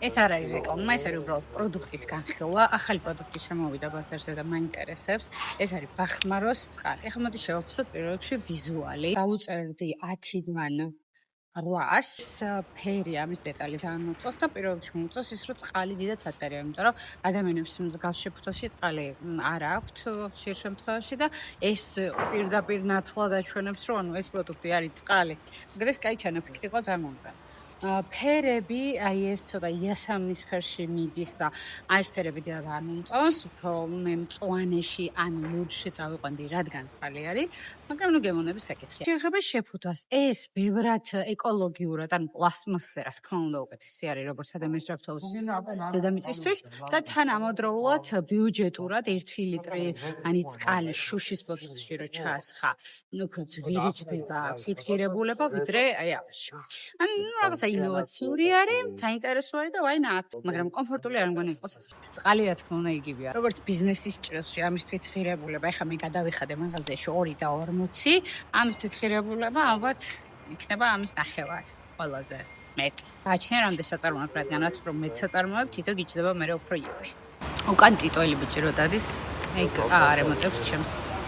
ეს არ არის რეკლამა, ეს არის უბრალოდ პროდუქტის განხილვა, ახალი პროდუქტი შემოვიდა ბაზარზე და მაინტერესებს. ეს არის ბახმაროს წყალი. ეხლა მოდი შევაფასოთ პირველ რიგში ვიზუალი. დავუწერდი 10-დან 800 ფერი ამის დეტალი ძალიან მოწონს და პირველ რიგში მოწონს ის რომ წყალი დიდად აწერია, იმიტომ რომ ადამიანებს მსგავს შეფუთოში წყალი არ აქვთ ხშირ შემთხვევაში და ეს პირდაპირ ნათლად აჩვენებს რომ ანუ ეს პროდუქტი არის წყალი. მაგრამ ეს კაი ჩანაფიქრი იყო ძალიან მომდა. ფერები, აი ეს ცოტა იასამნის ფერში მიდის და აი ეს ფერები დიდად არ მომწონს, უფრო მე მწვანეში ან ლურჯში წავიყვანდი, რადგან წყალი არის, მაგრამ ნუ გემოვნების საკითხია. შეეხება შეფუთვას, ეს ბევრად ეკოლოგიურად, ან პლასმასზე რა თქმა უნდა უკეთესი არის, როგორც ადამიანის ჯანმრთელობის დედამიწისთვის და თან ამავდროულად ბიუჯეტურად 1 ლიტრი ანი წყალი შუშის ბოთლში რო ჩაასხა, უფრო ძვირი ჯდება თვითღირებულება, ვიდრე აი ამაში. ან რაღაცა ინოვაციური არის, საინტერესო არის და why not, მაგრამ კომფორტული არ მგონი იყოს. წყალი რა თქმა უნდა იგივეა. როგორც ბიზნესის ჭრილში ამის თვითღირებულება, ეხლა მე გადავიხადე მაღაზიაში 2 და 40, ამის თვითღირებულება ალბათ იქნება ამის ნახევარი ყველაზე მეტი. გააჩნია რამდენი საწარმოებ, რადგანაც უფრო მეტ საწარმოებ, თითო გიჩნდება მე უფრო იაფი. უკან ტიტოელი ბიჭი რო დადის, ეგ არემონტებს ჩემს